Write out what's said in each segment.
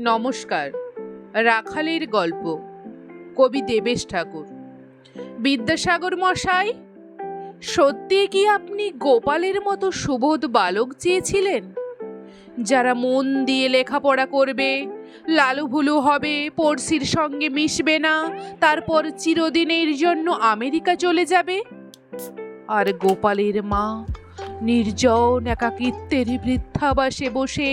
নমস্কার। রাখালের গল্প, কবি দেবেশ ঠাকুর। বিদ্যাসাগর মশাই, সত্যি কি আপনি গোপালের মতো সুবোধ বালক চেয়েছিলেন, যারা মন দিয়ে লেখাপড়া করবে, লালুভুলু হবে, পড়শির সঙ্গে মিশবে না, তারপর চিরদিনের জন্য আমেরিকা চলে যাবে? আর গোপালের মা নির্জন একাকিত্বের বৃদ্ধাবাসে বসে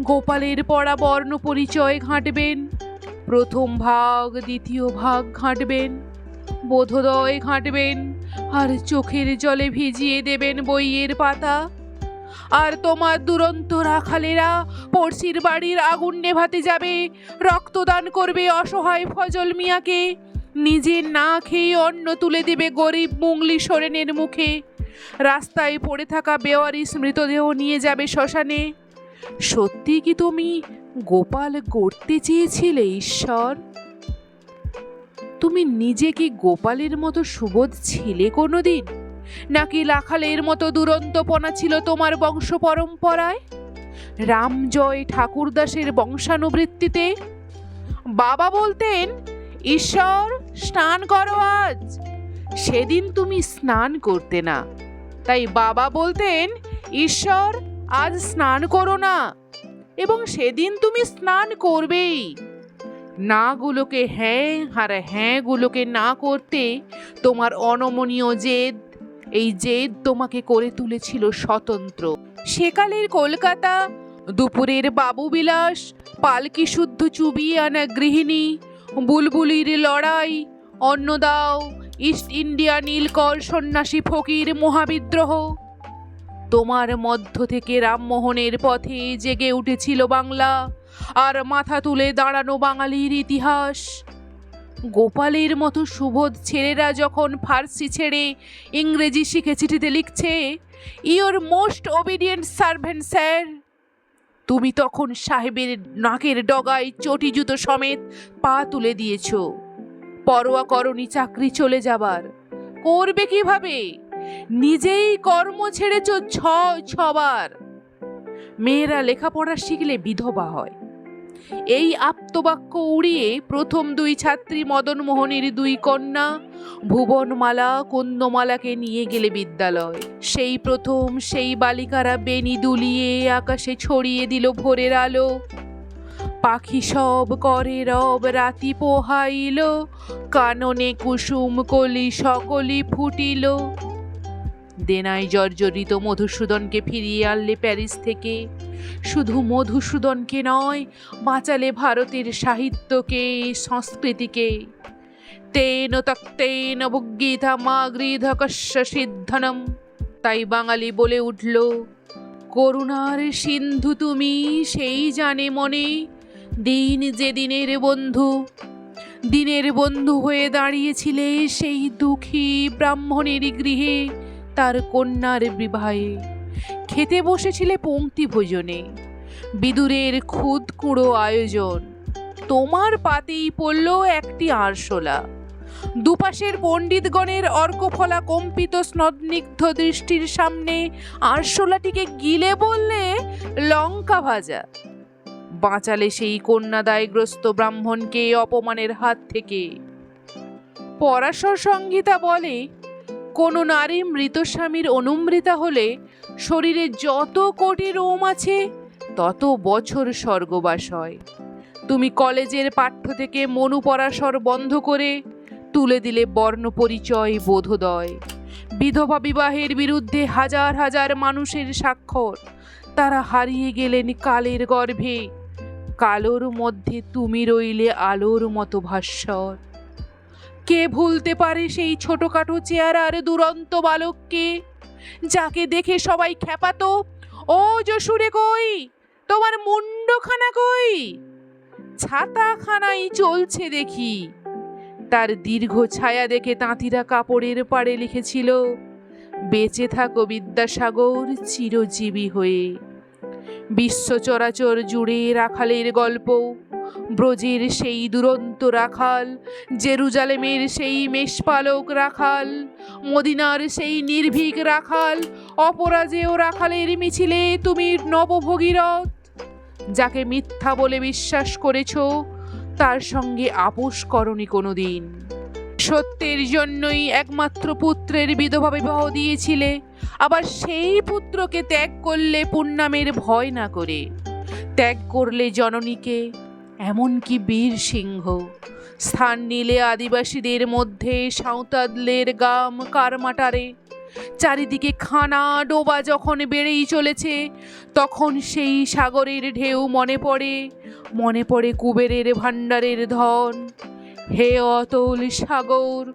গোপালের পড়া বর্ণ পরিচয় ঘাঁটবেন, প্রথম ভাগ দ্বিতীয় ভাগ ঘাঁটবেন, বোধোদয় ঘাঁটবেন, আর চোখের জলে ভিজিয়ে দেবেন বইয়ের পাতা। আর তোমার দুরন্ত রাখালেরা পড়শির বাড়ির আগুন নেভাতে যাবে, রক্তদান করবে অসহায় ফজল মিয়াকে, নিজে না খেয়ে অন্ন তুলে দেবে গরিব মুংলি সোরেনের মুখে, রাস্তায় পড়ে থাকা বেওয়ারিশ মৃতদেহ নিয়ে যাবে শ্মশানে। সত্যি কি তুমি গোপাল গড়তে চেয়েছিলে ঈশ্বর? তুমি নিজে কি গোপালের মতো সুবোধ ছিলে কোনোদিন, নাকি রাখালের মতো দুরন্তপনা ছিল তোমার বংশ পরম্পরায়, রামজয় ঠাকুরদাসের বংশানুবৃত্তিতে? বাবা বলতেন, ঈশ্বর স্নান করো আজ। সেদিন তুমি স্নান করতে না, তাই বাবা বলতেন, ঈশ্বর আজ স্নান করো না, এবং সেদিন তুমি স্নান করবেই। না গুলোকে হ্যাঁ আর হ্যাঁ গুলোকে না করতে তোমার অনমনীয় জেদ, এই জেদ তোমাকে করে তুলেছিল স্বতন্ত্র। সেকালের কলকাতা, দুপুরের বাবুবিলাস, পালকি শুদ্ধ চুবিয়ে আনা গৃহিণী, বুলবুলির লড়াই, অন্ন দাও, ইস্ট ইন্ডিয়া নীলকর সন্ন্যাসী ফকির মহাবিদ্রোহ। তোমার মধ্য থেকে রামমোহনের পথে জেগে উঠেছিল বাংলা, আর মাথা তুলে দাঁড়ানো বাঙালির ইতিহাস। গোপালের মতো সুবোধ ছেলেরা যখন ফার্সি ছেড়ে ইংরেজি শিখে চিঠিতে লিখছে, your most obedient servant sir, তুমি তখন সাহেবের নাকের ডগায় চটি জুতো সমেত পা তুলে দিয়েছ। পরোয়া করনি চাকরি চলে যাবার, করবে কিভাবে? নিজেই কর্ম ছেড়েছ ছবার। মেয়েরা লেখাপড়া শিখলে বিধবা হয়, এই আপ্তবাক্য উড়িয়ে প্রথম দুই ছাত্রী মদনমোহনের দুই কন্যা ভুবনমালা কুন্দমালাকে নিয়ে গেলে বিদ্যালয়। সেই প্রথম সেই বালিকারা বেনি দুলিয়ে আকাশে ছড়িয়ে দিল ভোরের আলো। পাখি সব করে রব রাতি পোহাইল, কাননে কুসুম কলি সকলি ফুটিল। দেনায় জর্জরিত মধুসূদনকে ফিরিয়ে আনলে প্যারিস থেকে, শুধু মধুসূদনকে নয়, বাঁচালে ভারতের সাহিত্যকে, সংস্কৃতিকে। তেন তক্তেন ভুগীতা মাগৃধ কস্য সিদ্ধনম। তাই বাঙালি বলে উঠল, করুণার সিন্ধু তুমি, সেই জানে মনে দিন যে দিনের বন্ধু। দিনের বন্ধু হয়ে দাঁড়িয়েছিলে সেই দুঃখী ব্রাহ্মণের গৃহে তার কন্যার বিবাহে। খেতে বসেছিলে পংক্তি ভোজনে, বিদুরের খুদ কুঁড়ো আয়োজন। তোমার পাতেই পড়ল একটি আরশোলা। দুপাশের পণ্ডিতগণের অর্কফলা কম্পিত স্নগ্ধ দৃষ্টির সামনে আরশোলাটিকে গিলে বললে লঙ্কা ভাজা। বাঁচালে সেই কন্যাদায়গ্রস্ত ব্রাহ্মণকে অপমানের হাত থেকে। পরাশর সংহিতা বলে, কোনো নারী মৃত স্বামীর অনুমৃতা হলে শরীরে যত কোটি রোম আছে তত বছর স্বর্গবাস হয়। তুমি কলেজের পাঠ্য থেকে মনু পরাশর বন্ধ করে তুলে দিলে বর্ণ পরিচয় বোধোদয়। বিধবা বিবাহের বিরুদ্ধে হাজার হাজার মানুষের স্বাক্ষর, তারা হারিয়ে গেলেন কালের গর্ভে। কালোর মধ্যে তুমি রইলে আলোর মতো ভাস্বর। কে ভুলতে পারে সেই ছোটখাটো চেহারার দুরন্ত বালককে, যাকে দেখে সবাই খেপাতো, ও যশুরে কই, তোমার মুন্ডখানা কই, ছাতাখানাই চলছে দেখি। তার দীর্ঘ ছায়া দেখে তাঁতিরা কাপড়ের পাড়ে লিখেছিল, বেঁচে থাকো বিদ্যাসাগর চিরজীবী হয়ে। বিশ্ব চরাচর জুড়ে রাখালের গল্প, ব্রজের সেই দুরন্ত রাখাল, জেরুজালেমের সেই মেষপালক রাখাল, মদিনার সেই নির্ভীক রাখাল, অপরাজেয় রাখালের মিছিলে তুমি নবভগীরথ। যাকে মিথ্যা বলে বিশ্বাস করেছ তার সঙ্গে আপোষ করনি কোনোদিন। সত্যের জন্যই একমাত্র পুত্রের বিধবা বিবাহ দিয়েছিলে, আবার সেই পুত্রকে ত্যাগ করলে পূর্ণামের ভয় না করে। ত্যাগ করলে জননীকে, এমনকি বীর সিংহ। স্থান নিলে আদিবাসীদের মধ্যে সাঁওতালদের গাম কারমাটারে। চারিদিকে খানা ডোবা যখন বেড়েই চলেছে, তখন সেই সাগরের ঢেউ মনে পড়ে কুবেরের ভাণ্ডারের ধন। হে অতল সাগর,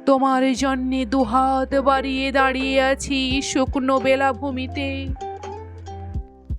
তোমার জন্যে দুহাত বাড়িয়ে দাঁড়িয়ে আছি শুকনো বেলাভূমিতে।